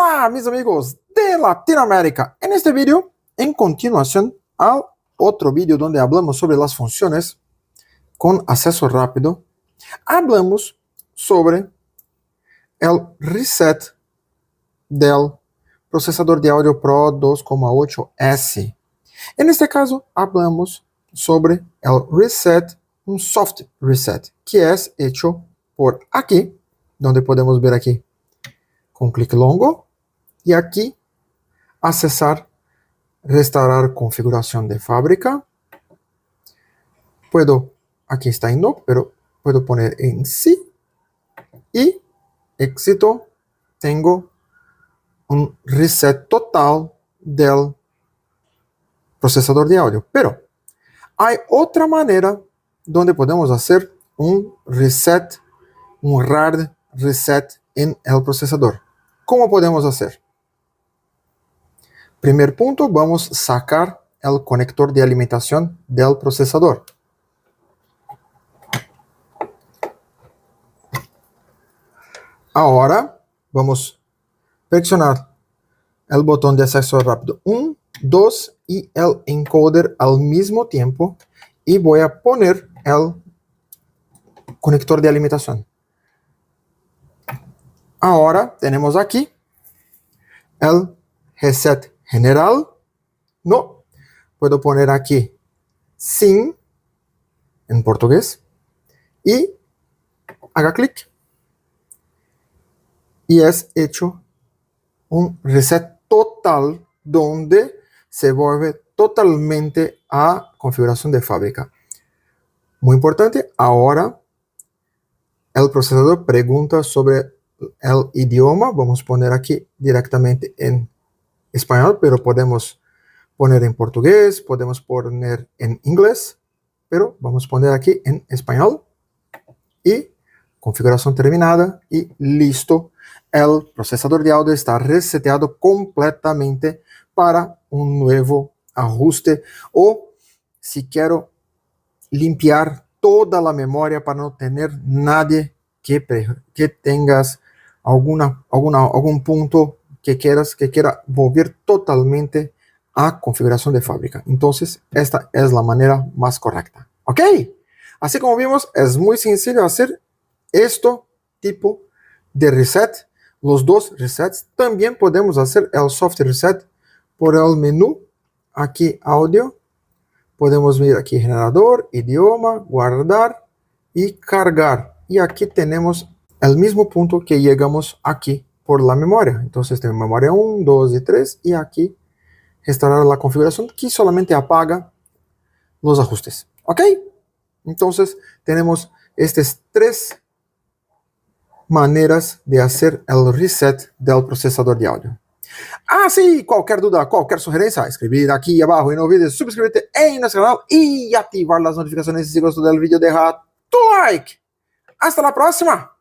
Hola mis amigos de Latinoamérica. En este video, en continuación al otro video donde hablamos sobre las funciones con acceso rápido, hablamos sobre el reset del procesador de audio Pro 2,8S. En este caso, hablamos sobre el reset, un soft reset, que es hecho por aquí, donde podemos ver aquí con clic longo, y aquí accesar, restaurar configuración de fábrica. Aquí está en no, pero puedo poner en sí, y éxito, tengo un reset total del procesador de audio. Pero hay otra manera donde podemos hacer un reset, un hard reset en el procesador. ¿Cómo podemos hacer? Primer punto, vamos a sacar el conector de alimentación del procesador. Ahora vamos a presionar el botón de acceso rápido 1, 2 y el encoder al mismo tiempo, y voy a poner el conector de alimentación. Ahora tenemos aquí el reset general. No, puedo poner aquí sin en portugués y haga clic y es hecho un reset total donde se vuelve totalmente a configuración de fábrica. Muy importante, ahora el procesador pregunta sobre el idioma. Vamos a poner aquí directamente en español, pero podemos poner en portugués, podemos poner en inglés, pero vamos a poner aquí en español, y configuración terminada y listo. El procesador de audio está reseteado completamente para un nuevo ajuste, o si quiero limpiar toda la memoria para no tener nadie que tengas algún punto que quiera volver totalmente a configuración de fábrica. Entonces, esta es la manera más correcta. ¿Ok? Así como vimos, es muy sencillo hacer esto tipo de reset. Los dos resets. También podemos hacer el soft reset por el menú. Aquí audio. Podemos ver aquí generador, idioma, guardar y cargar. Y aquí tenemos el mismo punto que llegamos aquí por la memoria. Entonces tenemos memoria 1, 2 y 3. Y aquí restaurar la configuración, que solamente apaga los ajustes. ¿Ok? Entonces tenemos estas tres maneras de hacer el reset del procesador de audio. Sí, cualquier duda, cualquier sugerencia, escribir aquí abajo y no olvides suscribirte en nuestro canal y activar las notificaciones. Si gustó del video, deja tu like. Hasta la próxima.